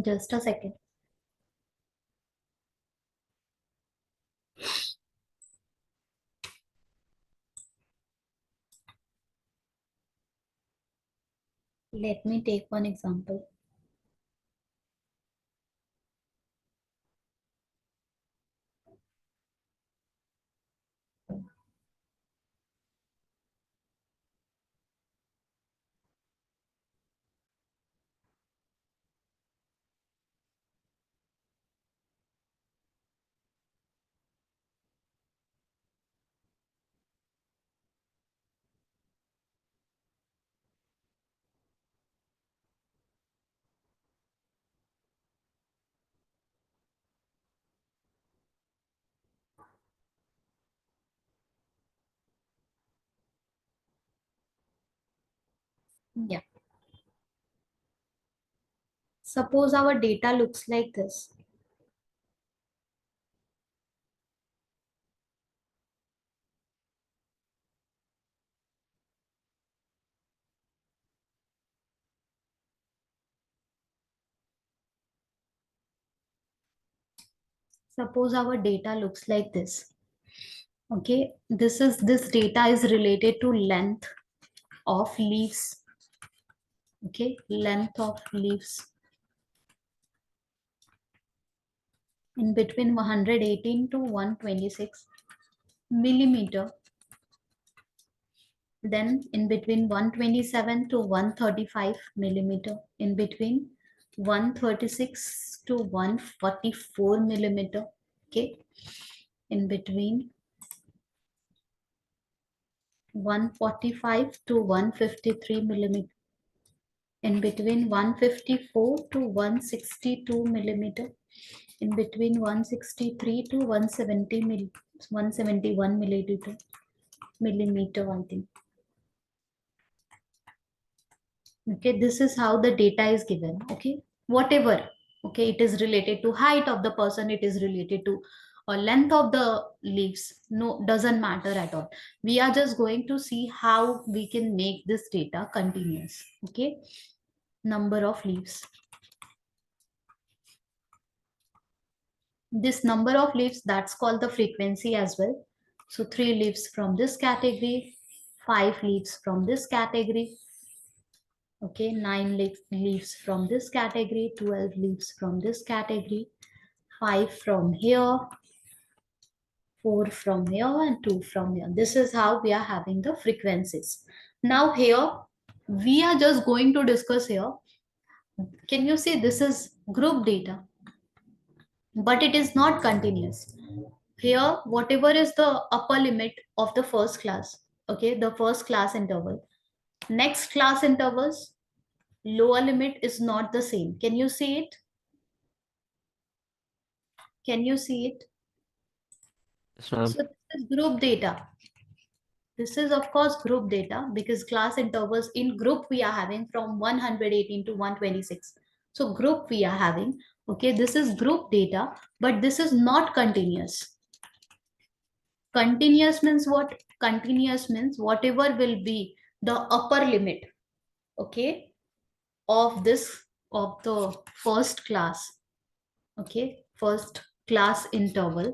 Just a second. Let me take one example. Yeah. Suppose our data looks like this. Suppose our data looks like this. Okay, this data is related to length of leaves. Okay, length of leaves in between 118 to 126 millimeter. Then in between 127 to 135 millimeter. In between 136 to 144 millimeter. Okay, in between 145 to 153 millimeter, in between 154 to 162 millimeter, in between 163 to 171 millimeter, I think. Okay, this is how the data is given. Okay, whatever. Okay, it is related to height of the person, it is related to length of the leaves. No, doesn't matter at all. We are just going to see how we can make this data continuous. Okay, number of leaves. This number of leaves, that's called the frequency as well. So 3 leaves from this category, 5 leaves from this category. Okay, 9 leaves from this category, 12 leaves from this category, 5 from here, 4 from here, and 2 from here. This is how we are having the frequencies. Now here, we are just going to discuss here. Can you see this is group data, but it is not continuous. Here, whatever is the upper limit of the first class, okay, the first class interval. Next class intervals, lower limit is not the same. Can you see it? Can you see it? Yes, ma'am. So this is group data. This is of course group data because class intervals in group we are having from 118 to 126. So group we are having, okay, this is group data, but this is not continuous. Continuous means what? Continuous means whatever will be the upper limit, okay, of this, of the first class, okay, first class interval.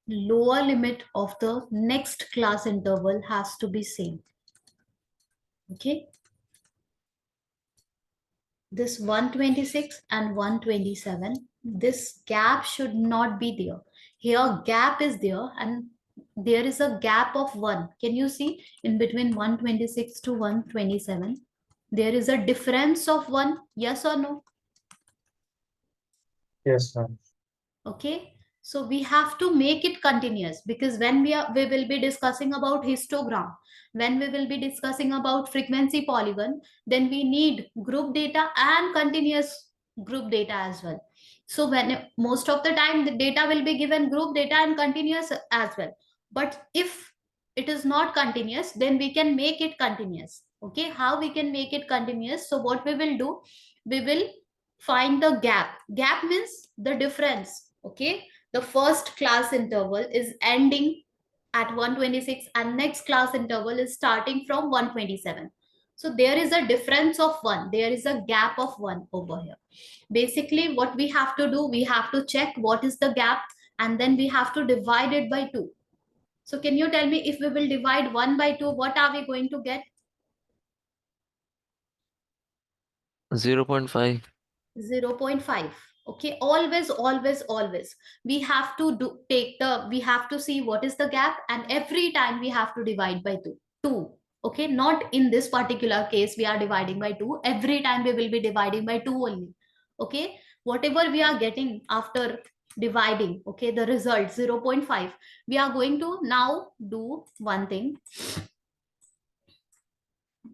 Lower limit of the next class interval has to be same. Okay, this 126 and 127, this gap should not be there. Here gap is there and there is a gap of 1. Can you see in between 126 to 127? There is a difference of 1. Yes or no? Yes, ma'am. Okay, so we have to make it continuous because when we will be discussing about histogram, when we will be discussing about frequency polygon, then we need group data and continuous group data as well. So when most of the time the data will be given group data and continuous as well, but if it is not continuous, then we can make it continuous. Okay, how we can make it continuous? So what we will do, we will find the gap. Gap means the difference. Okay, the first class interval is ending at 126, and next class interval is starting from 127. So there is a difference of 1. There is a gap of 1 over here. Basically, what we have to do, we have to check what is the gap, and then we have to divide it by 2. So can you tell me, if we will divide 1 by 2, what are we going to get? 0.5. 0.5. Okay, always we have to we have to see what is the gap, and every time we have to divide by 2. Okay, not in this particular case we are dividing by 2. Every time we will be dividing by 2 only. Okay, whatever we are getting after dividing, okay, the result 0.5, we are going to now do one thing.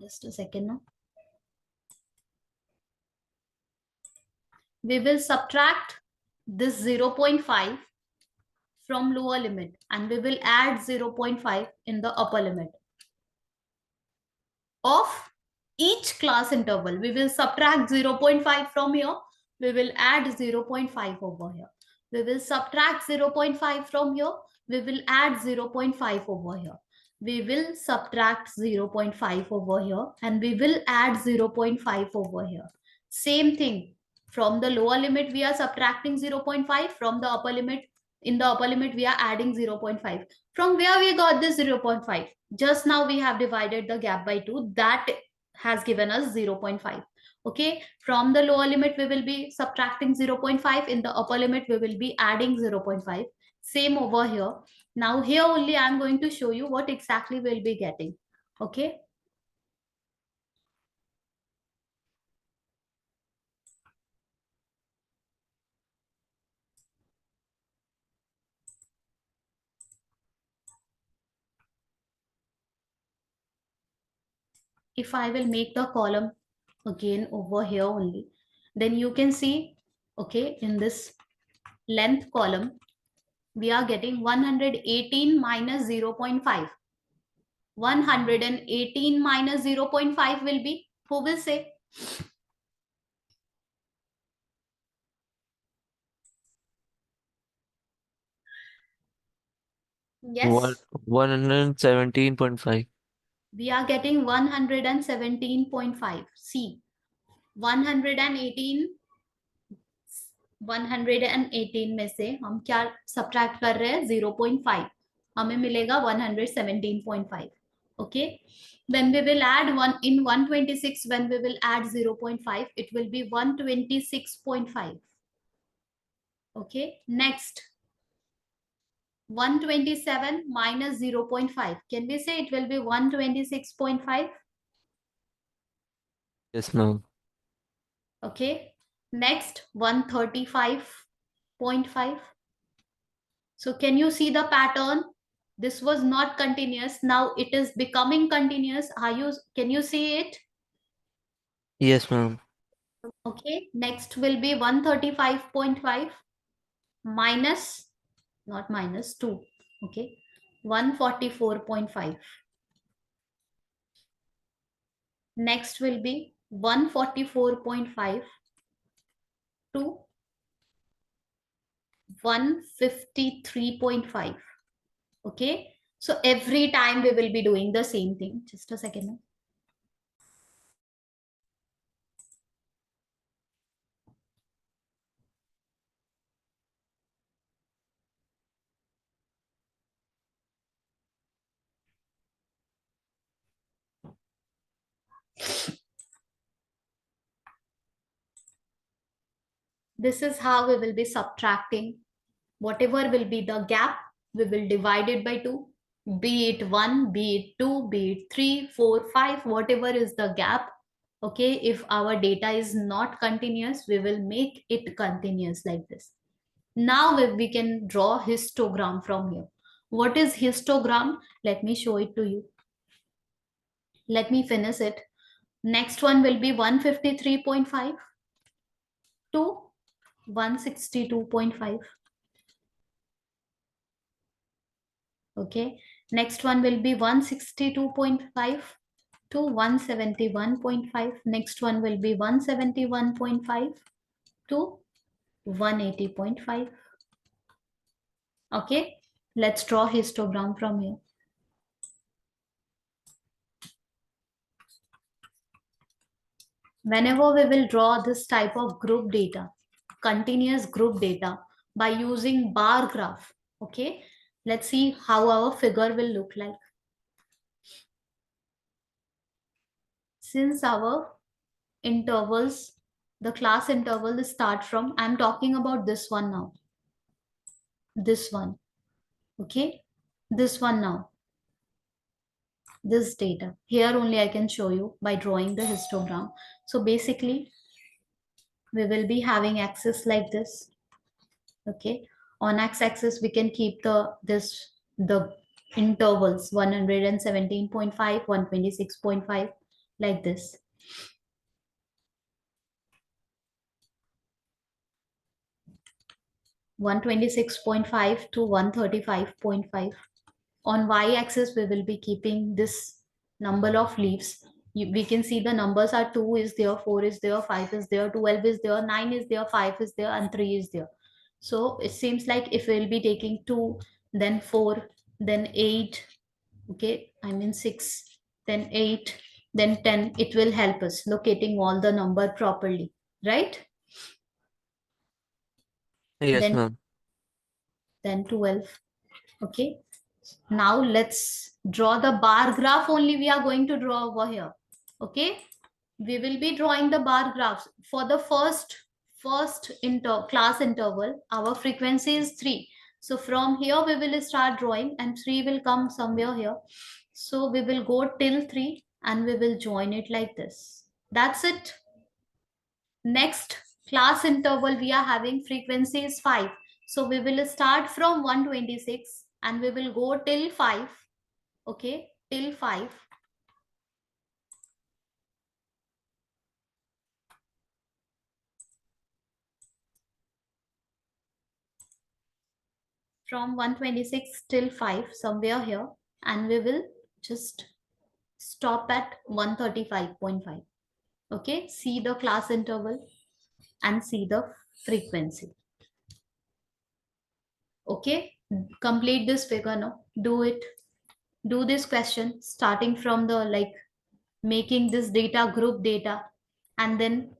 Just a second now. We will subtract this 0.5 from lower limit, and we will add 0.5 in the upper limit of each class interval. We will subtract 0.5 from here. We will add 0.5 over here. We will subtract 0.5 from here. We will add 0.5 over here. We will subtract 0.5 over here, and we will add 0.5 over here. Same thing. From the lower limit, we are subtracting 0.5. From the upper limit, in the upper limit, we are adding 0.5. From where we got this 0.5? Just now we have divided the gap by 2. That has given us 0.5. Okay, from the lower limit we will be subtracting 0.5. In the upper limit we will be adding 0.5. Same over here. Now here only I am going to show you what exactly we'll be getting. Okay, if I will make the column again over here only, then you can see, okay, in this length column we are getting 118 minus 0.5. 118 minus 0.5 will be, who will say? One Yes, 117.5. we are getting 117.5. See, 118 118 में से हम क्या subtract कर रहे हैं? 0.5. हमें मिलेगा 117.5. Okay, when we will add one in 126, when we will add 0.5, it will be 126.5. Okay, next 127 minus 0.5. Can we say it will be 126.5? Yes, ma'am. Okay. Next 135.5. So can you see the pattern? This was not continuous. Now it is becoming continuous. Can you see it? Yes, ma'am. Okay. Next will be 135.5 minus, not minus 2. Okay. 144.5. Next will be 144.5 to 153.5. Okay, so every time we will be doing the same thing. Just a second. This is how we will be subtracting. Whatever will be the gap, we will divide it by 2. Be it 1, be it 2, be it 3, 4, 5, whatever is the gap. Okay, if our data is not continuous, we will make it continuous like this. Now we can draw histogram from here. What is histogram? Let me show it to you. Let me finish it. Next one will be 153.5 to 162.5. Okay. Next one will be 162.5 to 171.5. Next one will be 171.5 to 180.5. Okay. Let's draw histogram from here. Whenever we will draw this type of group data, continuous group data by using bar graph, okay, let's see how our figure will look like. Since our intervals, the class interval start from, I'm talking about this one now, this one, okay, this one now, this data. Here only I can show you by drawing the histogram. So basically, we will be having axis like this, okay. On x-axis we can keep the intervals 117.5, 126.5, like this. 126.5 to 135.5. On y-axis we will be keeping this number of leaves. We can see the numbers are 2 is there, 4 is there, 5 is there, 12 is there, 9 is there, 5 is there, and 3 is there. So it seems like if we'll be taking 2, then 4, then 8, okay, I mean 6, then 8, then 10, it will help us locating all the number properly, right? Yes, then ma'am. then 12. Okay, now let's draw the bar graph only we are going to draw over here. Okay, we will be drawing the bar graphs for the first class interval. Our frequency is 3. So from here we will start drawing and 3 will come somewhere here. So we will go till 3 and we will join it like this. That's it. Next class interval we are having frequency is 5. So we will start from 126 and we will go till 5. Okay, till 5. From 126 till 5, somewhere here, and we will just stop at 135.5. Okay, see the class interval and see the frequency. Okay, complete this figure now. Do it. Do this question starting from the like making this data group data and then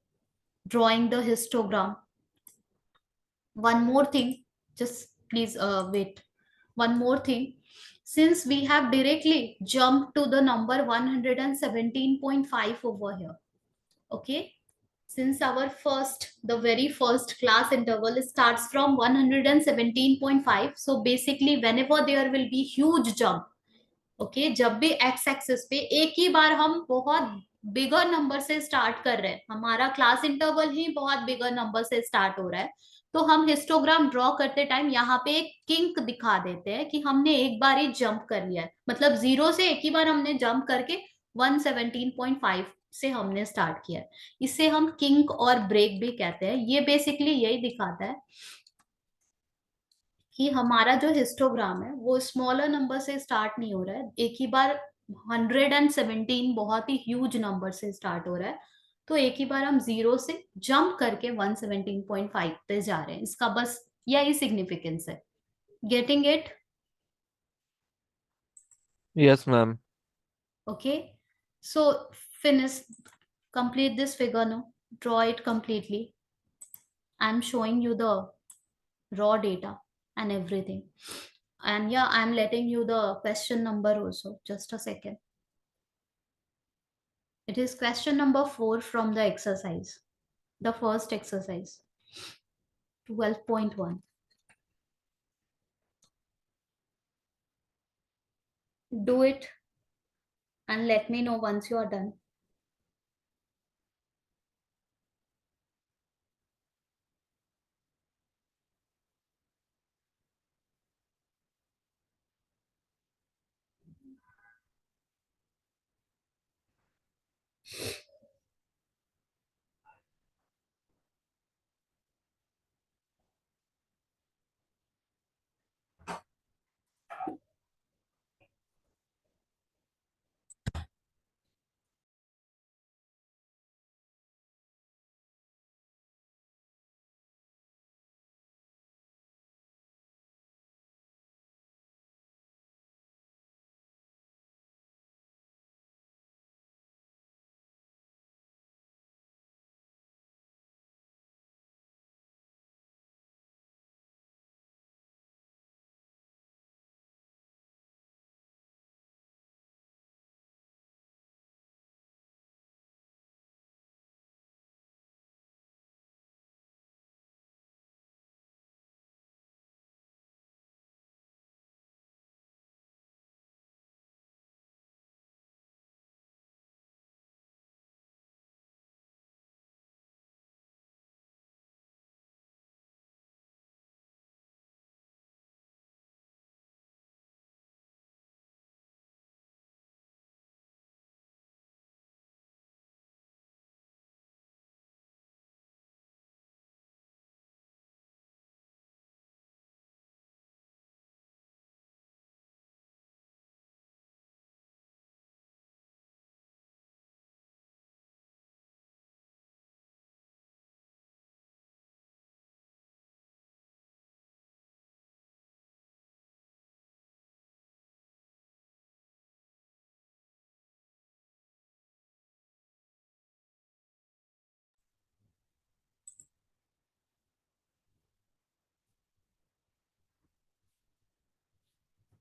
drawing the histogram. One more thing, just please wait. One more thing, since we have directly jumped to the number 117.5 over here, okay, since our the very first class interval starts from 117.5, so basically whenever there will be huge jump, okay जब भी x axis पे एक ही बार हम बहुत bigger number से start कर रहे हैं, हमारा क्लास इंटरवल ही बहुत बिगर नंबर से स्टार्ट हो रहा है, तो हम हिस्टोग्राम ड्रॉ करते टाइम यहाँ पे एक किंक दिखा देते हैं कि हमने एक बार ही जंप कर लिया है, मतलब 0 से एक ही बार हमने जंप करके 117.5 से हमने स्टार्ट किया है. इसे हम किंक और ब्रेक भी कहते हैं. ये बेसिकली यही दिखाता है कि हमारा जो हिस्टोग्राम है वो स्मॉलर नंबर से स्टार्ट नहीं हो रहा है, एक ही बार 117 बहुत ही ह्यूज नंबर से स्टार्ट हो रहा है, तो एक ही बार हम 0 से जंप करके 117.5 पे जा रहे हैं. इसका बस यही सिग्निफिकेंस है. Getting it? Yes, ma'am. Okay, so finish, complete this figure now, draw it completely. I'm showing you the raw data and everything. And yeah, I'm letting you the question number also. Just a second. It is question number 4 from the exercise. The first exercise. 12.1. Do it and let me know once you are done.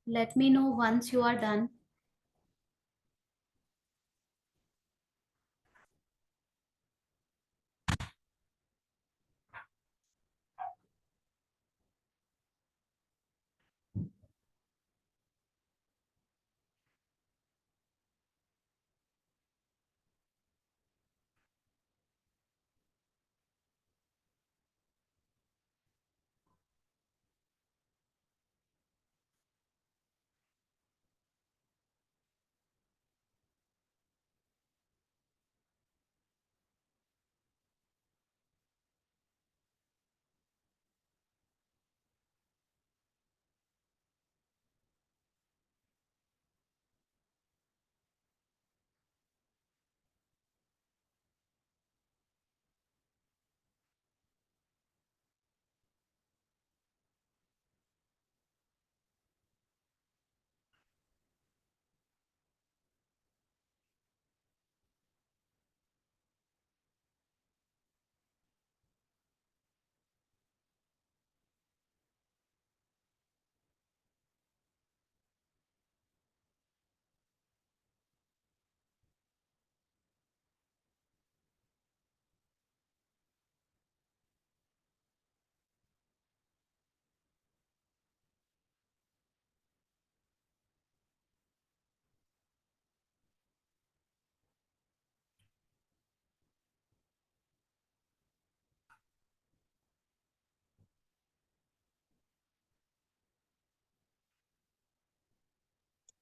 Let me know once you are done.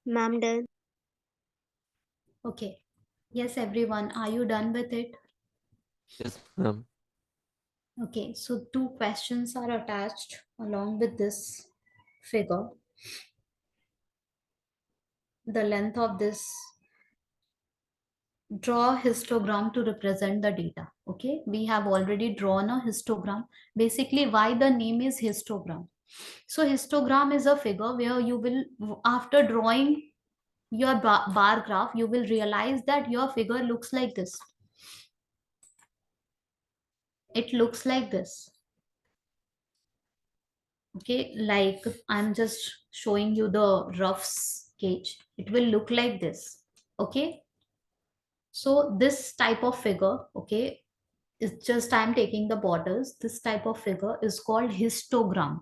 Ma'am, done. Okay. Yes, everyone, are you done with it? Yes, ma'am. Okay, so two questions are attached along with this figure. The length of this, draw histogram to represent the data. Okay, we have already drawn a histogram. Basically, why the name is histogram? So histogram is a figure where you will, after drawing your bar graph, you will realize that your figure looks like this. It looks like this. Okay, like I'm just showing you the rough sketch. It will look like this. Okay, so this type of figure, okay, is just I'm taking the borders. This type of figure is called histogram.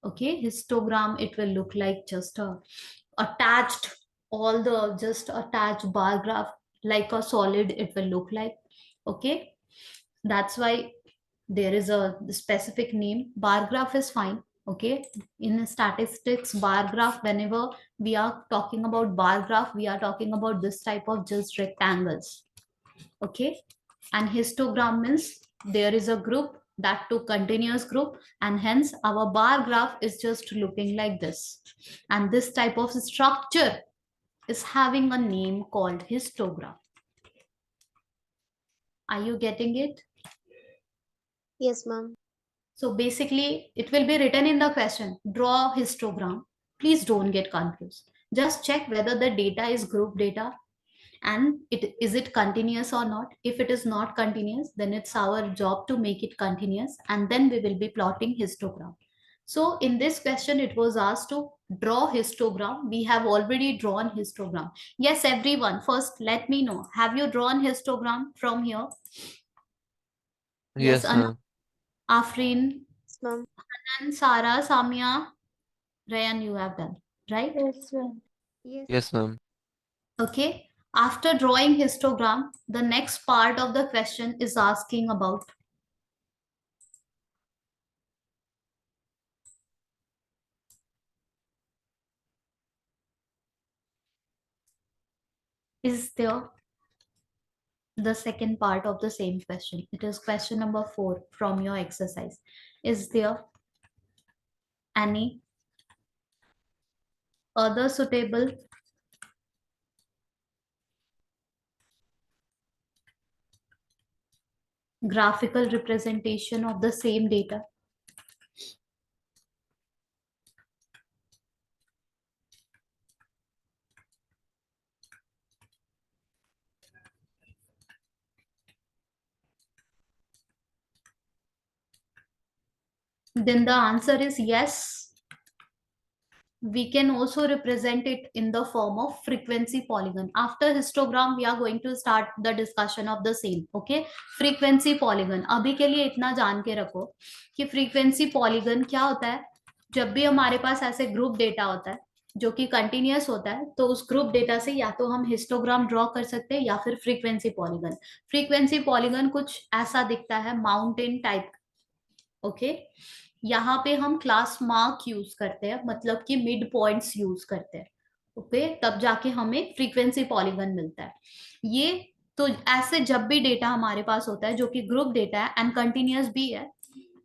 Okay, histogram, it will look like just a attached, all the just attached bar graph, like a solid it will look like. Okay, that's why there is a specific name. Bar graph is fine. Okay, in statistics, bar graph, whenever we are talking about bar graph, we are talking about this type of just rectangles. Okay, and histogram means there is a group, that too continuous group, and hence our bar graph is just looking like this. And this type of structure is having a name called histogram. Are you getting it? Yes, ma'am. So basically, it will be written in the question, draw histogram. Please don't get confused. Just check whether the data is group data and it is it continuous or not. If it is not continuous, then it's our job to make it continuous, and then we will be plotting histogram. So in this question, it was asked to draw histogram. We have already drawn histogram. Yes, everyone, first let me know, have you drawn histogram from here? Yes, Yes, ma'am. Afrin, Yes, ma'am. and Sarah, Samya, Rayan, you have done, right? Yes, ma'am. Yes. Yes, ma'am. Okay. After drawing histogram, the next part of the question is asking about, is there the second part of the same question? It is question number 4 from your exercise. Is there any other suitable graphical representation of the same data? Then the answer is yes. we can also represent it in the form of frequency polygon. After histogram we are going to start the discussion of the same. Okay, frequency polygon अभी के लिए इतना जान के रखो कि frequency polygon क्या होता है. जब भी हमारे पास ऐसे ग्रुप डेटा होता है जो कि कंटिन्यूअस होता है, तो उस ग्रुप डेटा से या तो हम हिस्टोग्राम ड्रॉ कर सकते हैं या फिर फ्रीक्वेंसी पॉलीगन. फ्रीक्वेंसी पॉलीगन कुछ ऐसा दिखता है, माउंटेन टाइप. ओके, यहाँ पे हम क्लास मार्क यूज करते हैं, मतलब कि मिड पॉइंट्स यूज करते हैं. ओके, तब जाके हमें फ्रीक्वेंसी पॉलीगन मिलता है. ये तो ऐसे जब भी डेटा हमारे पास होता है जो कि ग्रुप डेटा है एंड कंटिन्यूअस भी है.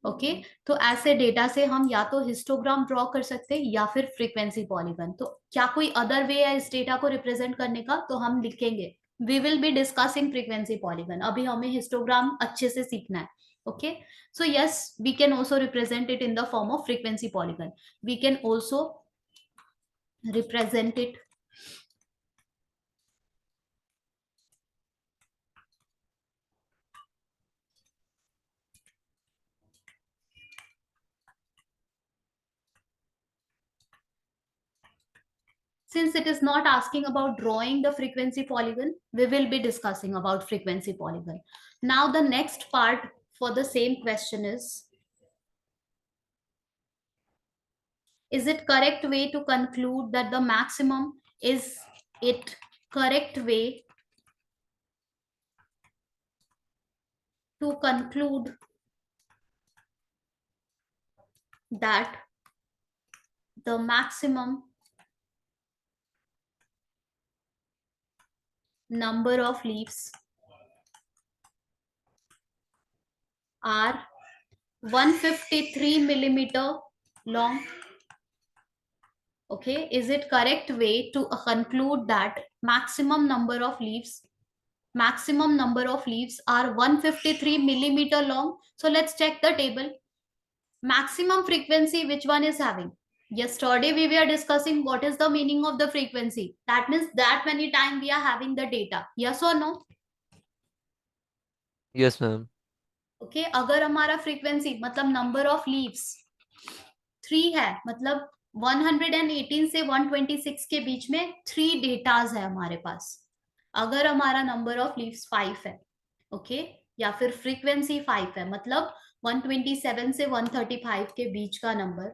ओके, तो ऐसे डेटा से हम या तो हिस्टोग्राम ड्रॉ कर सकते हैं या फिर फ्रीक्वेंसी पॉलीगन. तो क्या कोई अदर वे है इस डेटा को रिप्रेजेंट करने का, तो हम लिखेंगे. We will be discussing frequency polygon, अभी हमें हिस्टोग्राम अच्छे से सीखना है. Okay, so yes, we can also represent it in the form of frequency polygon. We can also represent it since it is not asking about drawing the frequency polygon. We will be discussing about frequency polygon. Now the next part for the same question is it correct way to conclude that the maximum, is it correct way to conclude that the maximum number of leaves are 153 millimeter long? Okay, is it correct way to conclude that maximum number of leaves are 153 millimeter long? So let's check the table. Maximum frequency, which one is having? Yesterday we were discussing what is the meaning of the frequency. That means that many time we are having the data. Yes or no? Yes, ma'am. Okay, अगर हमारा frequency मतलब number of leaves 3 है, मतलब 118 से 126 के बीच में 3 datas है हमारे पास. अगर हमारा नंबर ऑफ लीव्स 5 है, ओके, या फिर फ्रीक्वेंसी 5 है, मतलब 127 से 135 के बीच का नंबर,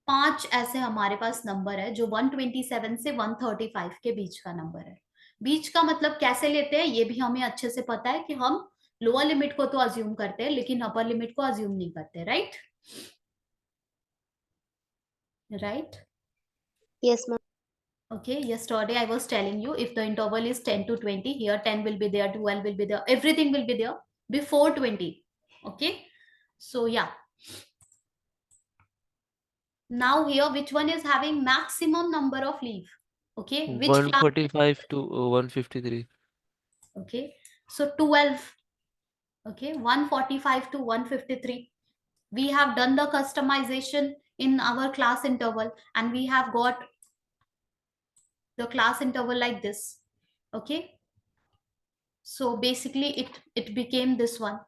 5 ऐसे हमारे पास नंबर है जो 127 से 135 के बीच का नंबर है. बीच का मतलब कैसे लेते हैं ये भी हमें अच्छे से पता है कि हम लोअर लिमिट को तो अज्यूम करते हैं लेकिन अपर लिमिट को अज्यूम नहीं करते. Right? Right? Yes, ma'am. Okay, yesterday I was telling you if the interval is 10 to 20, here 10 will be there, 12 will be there, everything will be there before 20. Okay, so yeah. Now here which one is having maximum number of leaf? Okay, which class? 145 to 153. Okay, so 12. Okay, 145 to 153. We have done the customization in our class interval and we have got the class interval like this. Okay, so basically it became this one.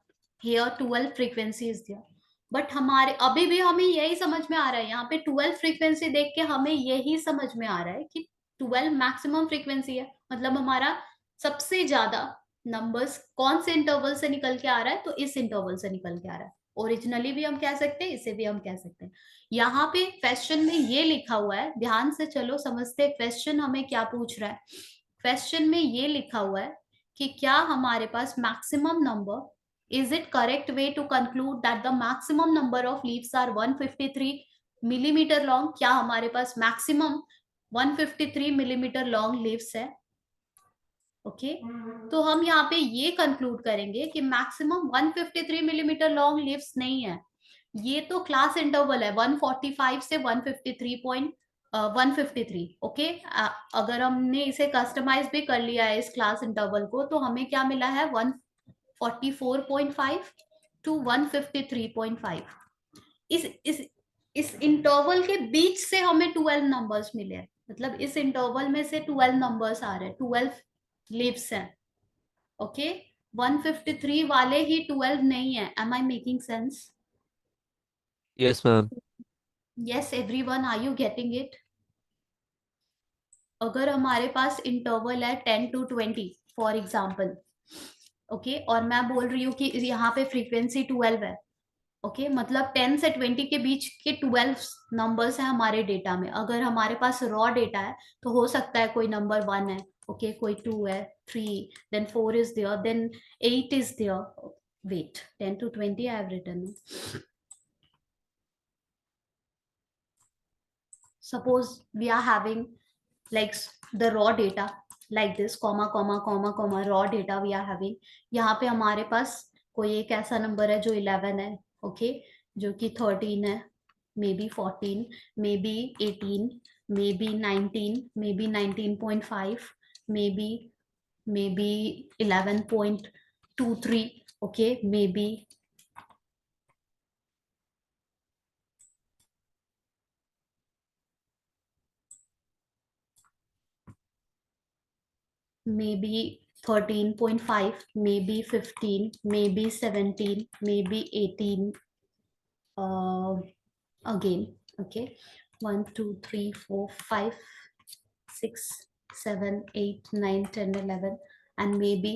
Here 12 frequency is there, but हमारे अभी भी हमें यही समझ में आ रहा है, यहाँ पे 12 फ्रीक्वेंसी देख के हमें यही समझ में आ रहा है कि 12 मैक्सिमम फ्रीक्वेंसी है. मतलब हमारा सबसे ज्यादा नंबर्स कौन से इंटरवल से निकल के आ रहा है, तो इस इंटरवल से निकल के आ रहा है. ओरिजिनली भी हम कह सकते हैं, इसे भी हम कह सकते हैं. यहाँ पे क्वेश्चन में ये लिखा हुआ है, ध्यान से चलो समझते हैं क्वेश्चन हमें क्या पूछ रहा है. क्वेश्चन में ये लिखा हुआ है कि क्या हमारे पास maximum number, is it correct way to conclude that the maximum number of leaves are 153 millimeter long? क्या हमारे पास मैक्सिमम 153 millimeter long leaves है? ओके, तो हम यहाँ पे ये कंक्लूड करेंगे कि मैक्सिमम 153 मिलीमीटर लॉन्ग लीव्स नहीं है. ये तो क्लास इंटरवल है 145 से 153. ओके, अगर हमने इसे कस्टमाइज भी कर लिया है इस क्लास इंटरवल को, तो हमें क्या मिला है 144.5 टू 153.5. इस इंटरवल के बीच से हमें 12 नंबर्स मिले हैं, मतलब इस इंटरवल में से 12 नंबर्स आ रहे हैं, 12 लीव्स हैं. ओके, 153 वाले ही 12 नहीं है. Am I making sense? Yes, ma'am. Yes, everyone, are you getting it? अगर हमारे पास इंटरवल है 10 to 20 फॉर एग्जाम्पल, ओके, और मैं बोल रही हूँ कि यहाँ पे फ्रीक्वेंसी 12 है, ओके, मतलब 10 से 20 के बीच के 12 नंबर्स हैं हमारे डेटा में। अगर हमारे पास रॉ डेटा है तो हो सकता है कोई नंबर 1 है, ओके, कोई 2 है, 3, then 4 is there, then 8 is there. Wait, 10 to 20 I have written. Suppose we are having like the raw data like this, comma comma comma comma, raw data we are having। यहाँ पे हमारे पास कोई एक ऐसा number है जो 11 है, okay, जो कि 13 है, may be 14, may be 18, may be 19, may be 19.5, may be 11.23, okay, may be maybe 13.5, maybe 15, maybe 17, maybe 18, again, okay, 1 2 3 4 5 6 7 8 9 10 11, and maybe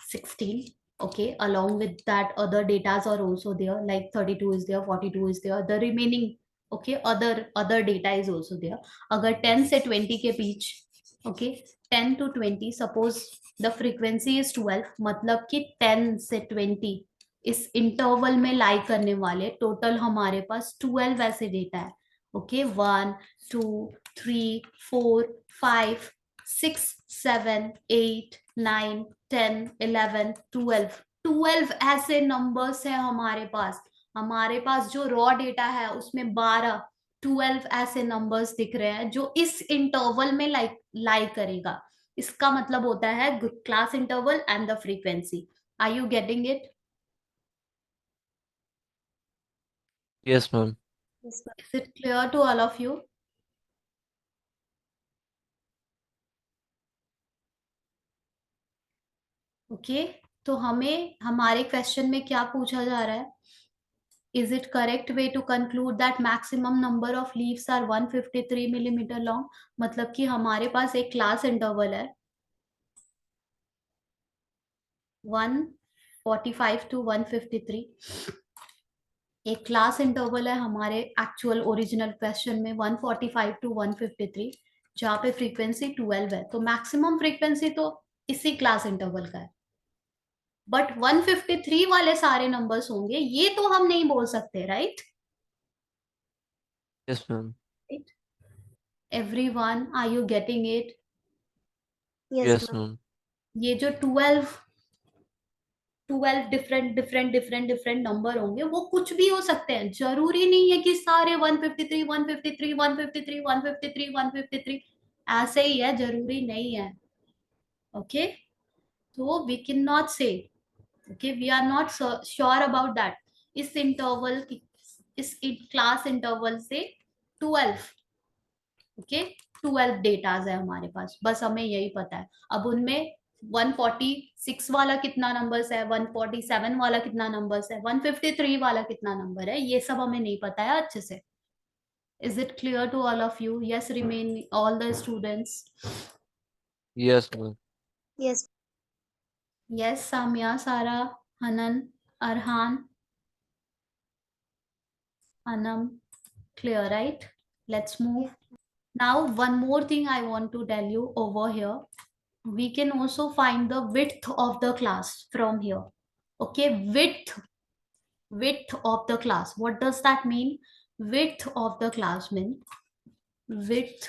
16, okay, along with that other datas are also there, like 32 is there, 42 is there, the remaining, okay, other data is also there। अगर 10 से 20 के बीच, okay, 10 to 20, suppose the frequency is 12, मतलब कि 10 से 20 इस interval में लाई करने वाले टोटल हमारे पास 12 ऐसे डेटा है, ओके, 1 2 3 4 5 6 7 8 9 10 11 12, 12 ऐसे नंबर्स है हमारे पास। हमारे पास जो रॉ डेटा है उसमें 12 ऐसे नंबर्स दिख रहे हैं जो इस इंटरवल में लाई करेगा। इसका मतलब होता है class interval and the frequency. Are you getting it? Yes, ma'am. Yes, ma'am. Is it clear to all of you? Okay, तो हमें हमारे क्वेश्चन में क्या पूछा जा रहा है? Is it correct way to conclude that maximum number of leaves are 153 millimeter long? मतलब कि हमारे पास एक क्लास इंटरवल है 145 to 153, एक क्लास इंटरवल है हमारे एक्चुअल ओरिजिनल क्वेश्चन में 145 to 153, जहाँ पे फ्रीक्वेंसी 12 है, तो मैक्सिमम फ्रीक्वेंसी तो इसी क्लास इंटरवल का है, बट 153 वाले सारे नंबर्स होंगे ये तो हम नहीं बोल सकते, right? Yes, ma'am. Everyone, are you getting it? Yes, Yes, ma'am. ma'am. ये जो 12 different different different different number होंगे वो कुछ भी हो सकते हैं, जरूरी नहीं है कि सारे 153 153 153 153 153 ऐसे ही है, जरूरी नहीं है, ओके, तो we can not say, okay, we are not sure about that. इस इंटरवल की, इस क्लास इंटरवल से 12, ओके, 12 डेटाज है हमारे पास, बस हमें यही पता है। अब उनमें 146 वाला कितना नंबर्स है, 147 वाला कितना नंबर्स है, 153 वाला कितना नंबर है, ये सब हमें नहीं पता है अच्छे से। Is it clear to all of you? Yes, remain all the students. Yes, ma'am. Yes. Yes, Samiya, Sara, Hanan, Arhan, Anam, clear, right? Let's move. Yes. Now, one more thing I want to tell you over here. We can also find the width of the class from here. Okay, width of the class. What does that mean? Width of the class means width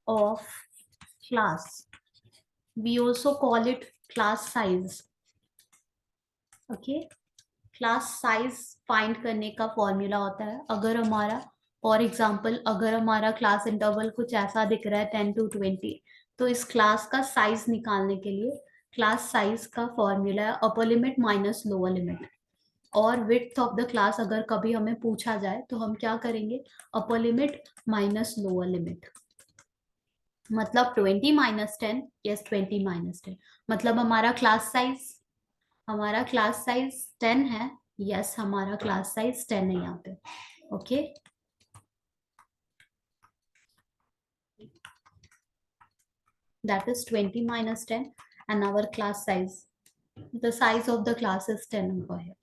of class. We also call it class size. Okay, class size find करने का formula होता है, अगर हमारा, for example, अगर हमारा class interval कुछ ऐसा दिख रहा है 10 to 20, तो इस क्लास का साइज निकालने के लिए क्लास साइज का फॉर्मूला है upper limit minus lower limit. और विड्थ ऑफ द क्लास अगर कभी हमें पूछा जाए तो हम क्या करेंगे? अपर लिमिट माइनस लोअर लिमिट। मतलब 20 माइनस 10, यस 20 माइनस 10, मतलब हमारा क्लास साइज 10 है, यस हमारा क्लास साइज 10 है यहाँ पे, okay. that is 20 minus 10, and our class size, the size of the class is 10 over here.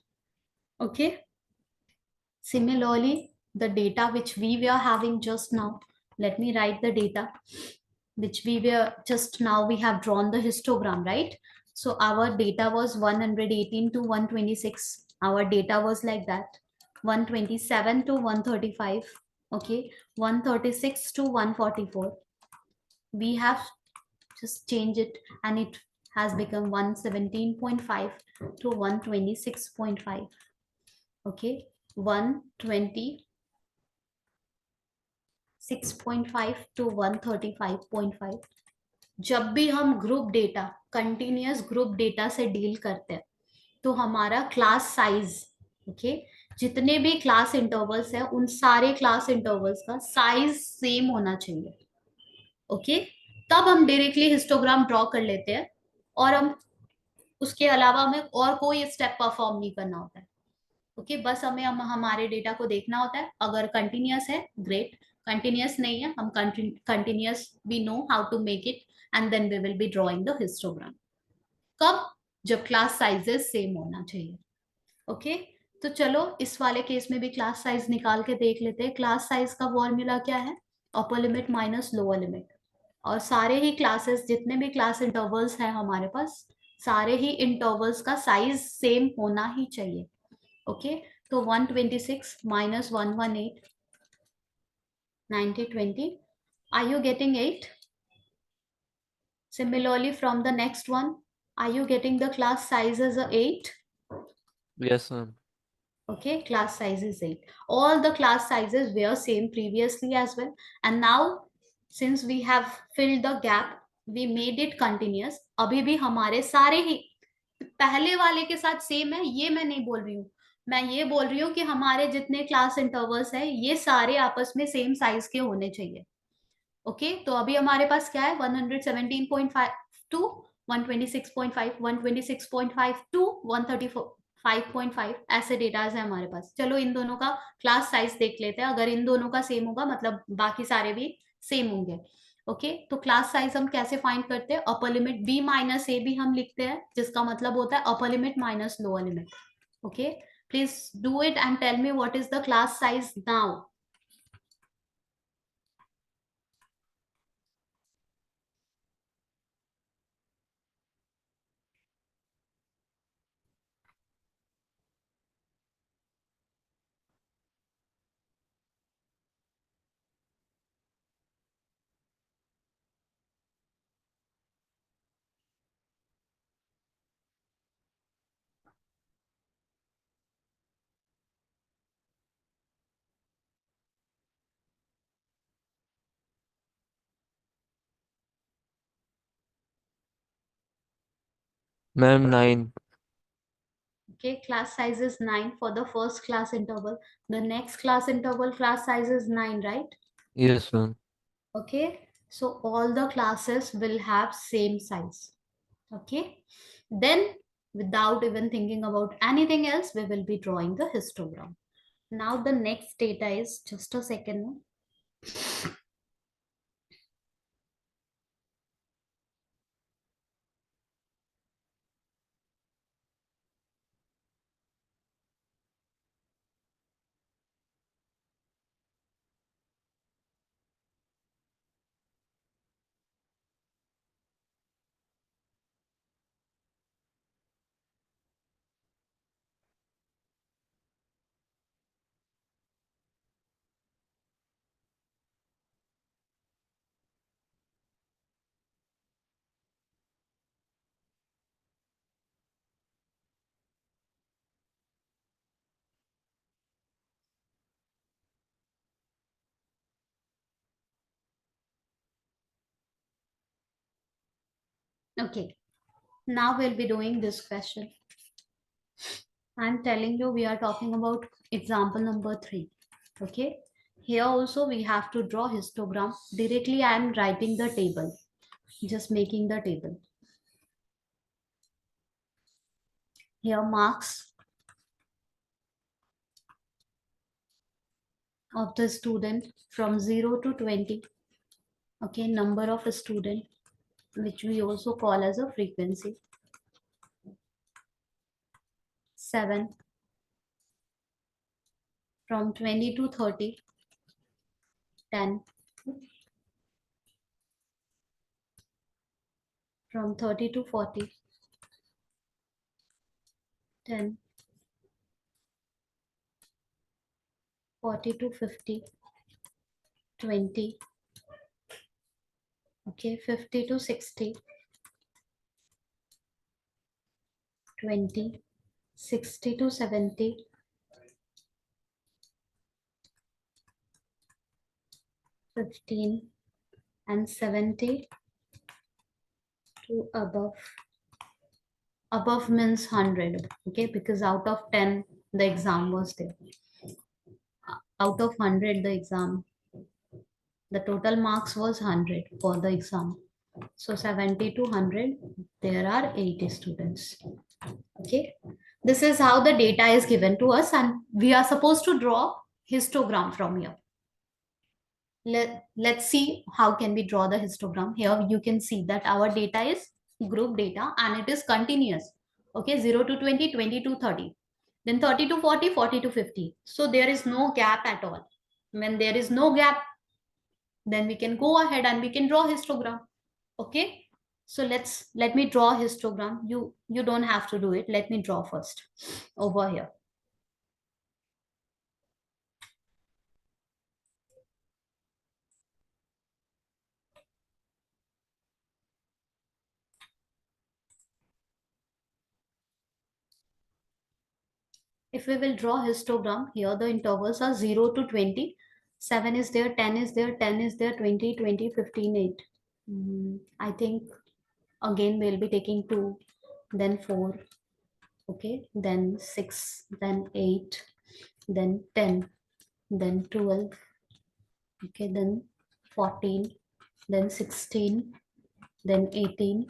Okay. Similarly, the data which we were having just now, let me write the data which we were just now, we have drawn the histogram, right? So our data was 118 to 126. Our data was like that. 127 to 135. Okay. 136 to 144. We have just changed it and it has become 117.5 to 126.5. Okay. 126.5 to 135.5. जब भी हम group data, continuous group data से deal करते हैं, तो हमारा class size, okay, जितने भी क्लास इंटरवल्स है उन सारे क्लास इंटरवल्स का साइज सेम होना चाहिए. ओके. तब हम डायरेक्टली हिस्टोग्राम ड्रॉ कर लेते हैं और हम उसके अलावा हमें और कोई स्टेप परफॉर्म नहीं करना होता है. ओके. बस हमें हमारे डेटा को देखना होता है. अगर कंटिन्यूअस है, ग्रेट. कंटिन्यूअस नहीं है, हम continuous we know how to make it and then we will be drawing the histogram. कब? जब क्लास साइजेस सेम होना चाहिए. ओके. तो चलो इस वाले केस में भी क्लास साइज निकाल के देख लेते हैं. क्लास साइज का फॉर्मूला क्या है? Upper limit minus lower limit. और सारे ही क्लासेस, जितने भी क्लास इंटरवल्स हैं हमारे पास, सारे ही इंटरवल्स का साइज सेम होना ही चाहिए. ओके. तो 126 minus 118, 90, 20. Are you getting 8? Similarly, from the next one, are you getting the class size as a 8? Yes, ma'am. Okay, class size is 8. All the class sizes were same previously as well. And now, since we have filled the gap, we made it continuous. अभी भी हमारे सारे ही पहले वाले के साथ same है, ये मैं नहीं बोल रही हूँ. मैं ये बोल रही हूँ कि हमारे जितने क्लास इंटरवल्स है ये सारे आपस में सेम साइज के होने चाहिए. ओके. तो अभी हमारे पास क्या है? 117.5 टू 126.5, 126.5 टू 135.5, ऐसे डेटाज है हमारे पास. चलो इन दोनों का क्लास साइज देख लेते हैं. अगर इन दोनों का सेम होगा मतलब बाकी सारे भी सेम होंगे. ओके. तो क्लास साइज हम कैसे फाइंड करते हैं? Upper limit B minus A भी हम लिखते हैं, जिसका मतलब होता है upper limit minus lower limit. Okay. Please do it and tell me what is the class size now. Ma'am, 9. Okay, class size is 9 for the first class interval. The next class interval class size is 9, right? Yes, ma'am. Okay, so all the classes will have same size. Okay, then without even thinking about anything else, we will be drawing the histogram. Now the next data is, just a second. Okay, now we'll be doing this question. I'm telling you, we are talking about example number 3. Okay, here also we have to draw histogram. Directly I am writing the table, just making the table. Here marks of the student from 0 to 20. Okay, number of student. which we also call as a frequency. 7 from 20 to 30, 10 from 30 to 40, 10 40 to 50, 20, okay, 50 to 60, 20, 60 to 70, 15, and 70 to above. Above means 100, okay, because out of 10 the exam was there. Out of 100 the exam, the total marks was 100 for the exam. So 70 to 100, there are 80 students. Okay, this is how the data is given to us, and we are supposed to draw histogram from here. Let's see how can we draw the histogram. Here you can see that our data is group data and it is continuous. Okay, 0 to 20, 20 to 30, then 30 to 40, 40 to 50. So there is no gap at all. When there is no gap, then we can go ahead and we can draw histogram. Okay, so let me draw histogram. You don't have to do it. Let me draw first over here. If we will draw histogram, here the intervals are 0 to 20. 7 is there, 10 is there, 10 is there, 20, 20, 15, 8. I think again we'll be taking 2, then 4, okay, then 6, then 8, then 10, then 12, okay, then 14, then 16, then 18,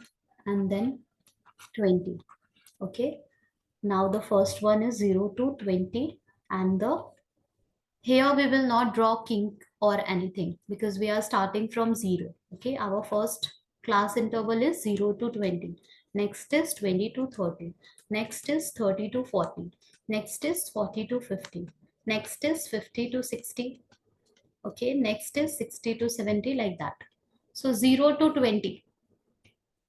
and then 20. Okay, now the first one is 0 to 20, and the here we will not draw kink or anything because we are starting from 0. Okay, our first class interval is 0 to 20. Next is 20 to 30. Next is 30 to 40. Next is 40 to 50. Next is 50 to 60. Okay, next is 60 to 70, like that. So 0 to 20.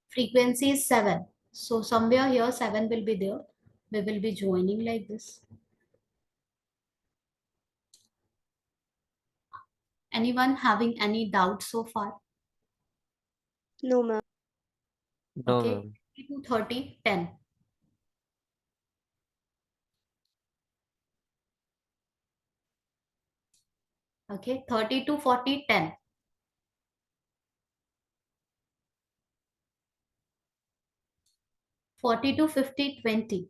Frequency is 7. So somewhere here 7 will be there. We will be joining like this. Anyone having any doubt so far? No, ma'am. No, Okay, ma'am. 20 to 30, 10. Okay, 30 to 40, 10. 40 to 50, 20.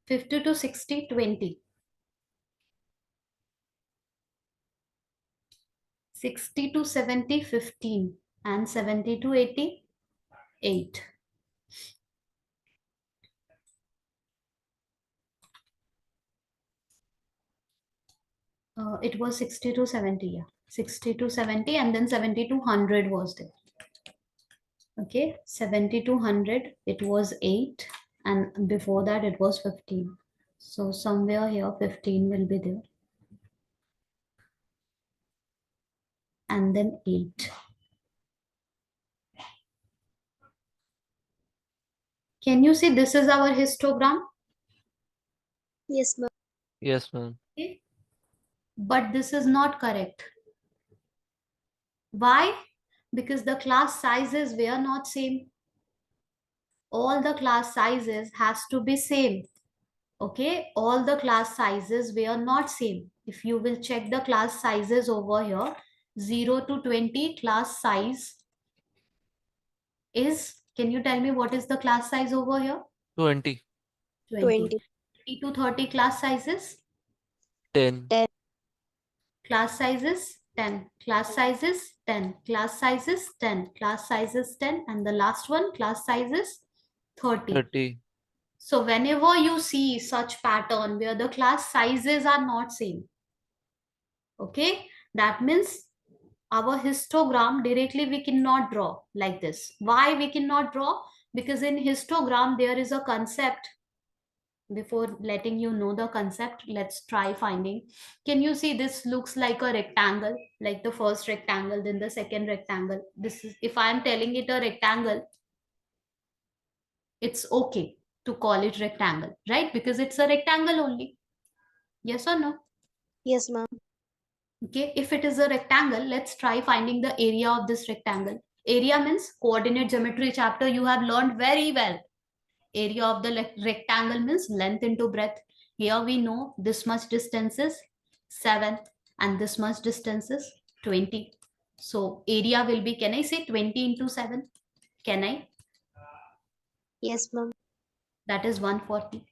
50 to 60, 20. 60 to 70, 15. And 70 to 80, 8. It was 60 to 70, yeah. 60 to 70, and then 70 to 100 was there. Okay, 70 to 100, it was 8. And before that, it was 15. So somewhere here, 15 will be there. And then 8. Can you see this is our histogram? Yes, ma'am. Yes, ma'am. Okay. But this is not correct. Why? Because the class sizes were not same. All the class sizes has to be same. Okay, all the class sizes were not same. If you will check the class sizes over here, 0 to 20 class size is, can you tell me what is the class size over here? 20. 20. 20. 20 to 30 class sizes, 10. 10. class sizes 10, class sizes 10, class sizes 10, class sizes 10, and the last one class sizes 30. 30. So whenever you see such pattern where the class sizes are not same, okay, that means our histogram directly we cannot draw like this. Why we cannot draw? Because in histogram there is a concept. Before letting you know the concept, let's try finding. Can you see this looks like a rectangle, like the first rectangle, then the second rectangle? This is, if I am telling it a rectangle, it's okay to call it rectangle, right? Because it's a rectangle only. Yes or no? Yes, ma'am. Okay, if it is a rectangle, let's try finding the area of this rectangle. Area means coordinate geometry chapter you have learned very well. Area of the rectangle means length into breadth. Here we know this much distance is 7 and this much distance is 20. So area will be, can I say 20 into 7? Can I? Yes, ma'am. That is 140.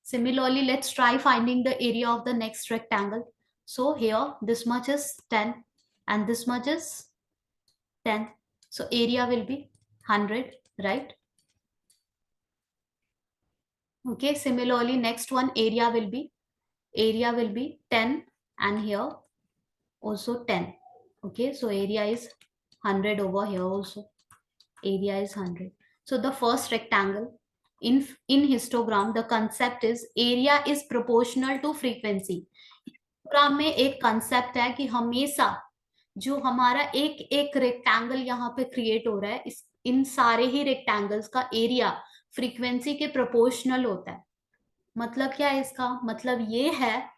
Similarly, let's try finding the area of the next rectangle. So here this much is 10 and this much is 10. So area will be 100, right? Okay, similarly, next one area will be 10 and here also 10. Okay, so area is 100 over here also. Area is 100. So the first rectangle in histogram, the concept is area is proportional to frequency. Histogram में एक concept है कि हमेशा जो हमारा एक एक rectangle यहाँ पे क्रिएट हो रहा है, इस इन सारे ही रेक्टेंगल्स का एरिया फ्रीक्वेंसी के प्रोपोर्शनल होता है. मतलब क्या है इसका? मतलब ये है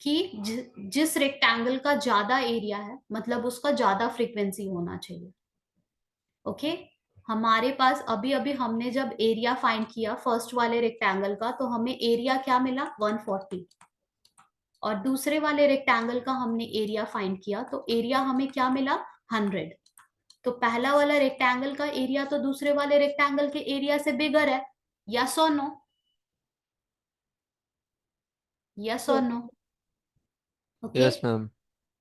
कि जिस रेक्टेंगल का ज्यादा एरिया है मतलब उसका ज्यादा फ्रीक्वेंसी होना चाहिए. ओके, हमारे पास अभी अभी हमने जब एरिया फाइंड किया फर्स्ट वाले रेक्टेंगल का, तो हमें एरिया क्या मिला? 140. और दूसरे वाले रेक्टेंगल का हमने एरिया फाइंड किया तो एरिया हमें क्या मिला? 100. तो पहला वाला रेक्टेंगल का एरिया तो दूसरे वाले रेक्टेंगल के एरिया से बिगर है. यस और नो? यस और Yes. No? Okay, Yes, ma'am.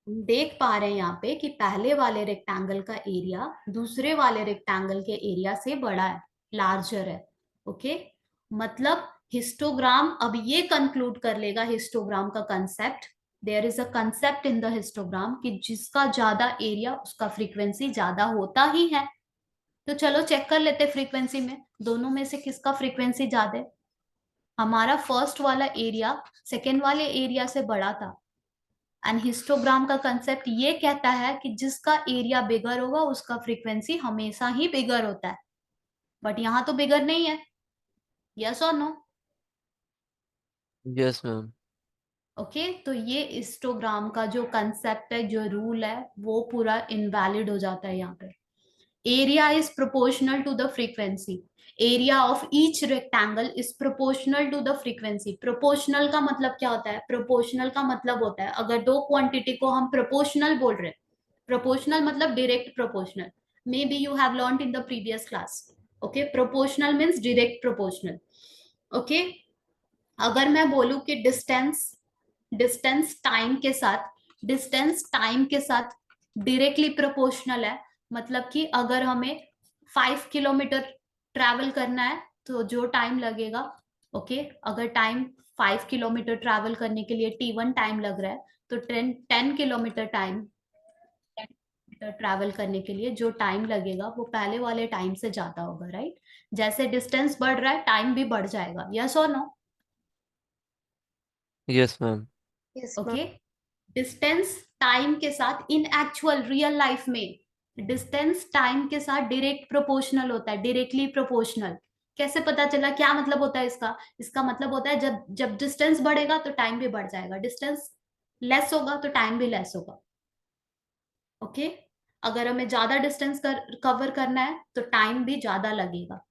देख पा रहे हैं यहाँ पे कि पहले वाले रेक्टेंगल का एरिया दूसरे वाले रेक्टेंगल के एरिया से बड़ा है, लार्जर है. ओके, मतलब हिस्टोग्राम अब ये कंक्लूड कर लेगा हिस्टोग्राम का concept. There is a concept in the histogram कि जिसका ज्यादा एरिया उसका फ्रीक्वेंसी ज्यादा होता ही है. तो चलो चेक कर लेते फ्रीक्वेंसी में दोनों में से किसका फ्रीक्वेंसी ज्यादा है. हमारा फर्स्ट वाला एरिया सेकेंड वाले एरिया से बड़ा था. एंड हिस्टोग्राम का कंसेप्ट ये कहता है कि जिसका एरिया बिगर होगा उसका फ्रीक्वेंसी हमेशा ही बिगर होता है. बट यहाँ तो बिगर नहीं है. यस और नो? Yes, ma'am. ओके, तो ये हिस्टोग्राम का जो कंसेप्ट है, जो रूल है, वो पूरा इनवैलिड हो जाता है यहाँ पे. Area is proportional to the frequency. Area of each rectangle is proportional to the frequency. Proportional का मतलब क्या होता है? प्रोपोर्शनल का मतलब होता है अगर दो क्वांटिटी को हम प्रोपोर्शनल बोल रहे हैं. प्रोपोर्शनल मतलब direct proportional. May be you have learned in the previous class. Okay, proportional means direct proportional. Okay, अगर मैं बोलूं कि डिस्टेंस डिस्टेंस टाइम के साथ डिस्टेंस टाइम के साथ डायरेक्टली प्रोपोर्शनल है. मतलब कि अगर हमें 5 किलोमीटर ट्रैवल करना है तो जो टाइम लगेगा, ओके, अगर टाइम 5 किलोमीटर ट्रैवल करने के लिए T1 टाइम लग रहा है तो 10 किलोमीटर टाइम ट्रैवल करने के लिए जो टाइम लगेगा वो पहले वाले टाइम से ज्यादा होगा, राइट? जैसे डिस्टेंस बढ़ रहा है टाइम भी बढ़ जाएगा. यस और no? Yes, ma'am. Yes, ma'am. Okay, distance time के साथ इन एक्चुअल रियल लाइफ में डिस्टेंस टाइम के साथ डायरेक्ट प्रोपोर्शनल होता है. डायरेक्टली प्रोपोर्शनल कैसे पता चला? क्या मतलब होता है इसका? इसका मतलब होता है जब जब डिस्टेंस बढ़ेगा तो टाइम भी बढ़ जाएगा, डिस्टेंस लेस होगा तो टाइम भी लेस होगा. ओके, अगर हमें ज्यादा डिस्टेंस कवर करना है तो टाइम भी ज्यादा लगेगा.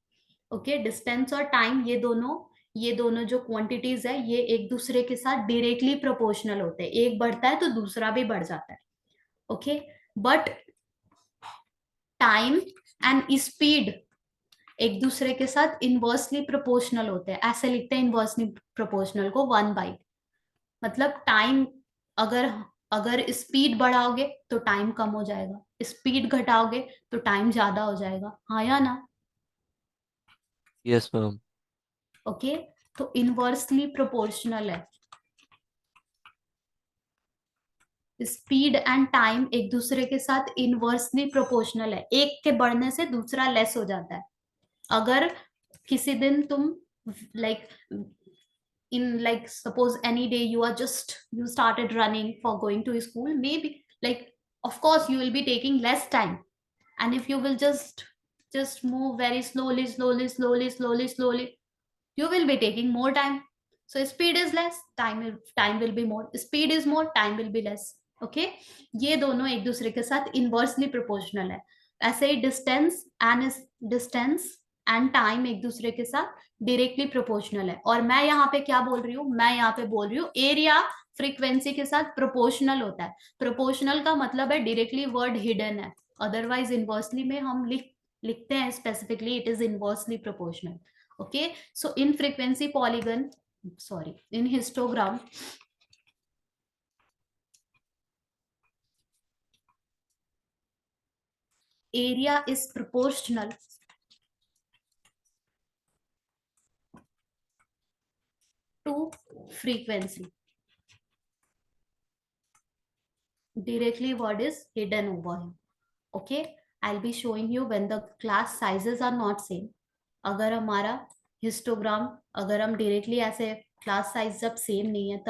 ओके, डिस्टेंस और टाइम ये दोनों जो क्वांटिटीज है ये एक दूसरे के साथ डायरेक्टली प्रोपोर्शनल होते हैं. एक बढ़ता है तो दूसरा भी बढ़ जाता है. Okay, but time and speed एक दूसरे के साथ इनवर्सली प्रोपोर्शनल होते हैं. ऐसे लिखते हैं इनवर्सली प्रोपोर्शनल को 1/. मतलब टाइम, अगर अगर स्पीड बढ़ाओगे तो टाइम कम हो जाएगा, स्पीड घटाओगे तो टाइम ज्यादा हो जाएगा. हाँ या ना? Yes, ma'am. ओके तो इनवर्सली प्रोपोर्शनल है, स्पीड एंड टाइम एक दूसरे के साथ इनवर्सली प्रोपोर्शनल है, एक के बढ़ने से दूसरा लेस हो जाता है। अगर किसी दिन तुम like in like suppose any day you started running for going to school, maybe like of course you will be taking less time, and if you will just move very slowly, you will be taking more time. So speed is less, time will be more, speed is more, time will be less. Okay ये दोनों एक दूसरे के साथ inversely proportional है। ऐसे ही distance and time एक दूसरे के साथ डायरेक्टली प्रोपोर्शनल है। और मैं यहाँ पे क्या बोल रही हूँ, मैं यहाँ पे बोल रही हूँ एरिया फ्रीक्वेंसी के साथ प्रोपोर्शनल होता है। प्रोपोर्शनल का मतलब है डायरेक्टली वर्ड हिडन है, अदरवाइज इनवर्सली में हम लिखते हैं specifically it is inversely proportional. okay so in frequency polygon, sorry, in histogram, area is proportional to frequency, directly word is hidden over here. okay I'll be showing you when the class sizes are not same। अगर हमारा histogram, अगर हम directly ऐसे class size जब same नहीं है तब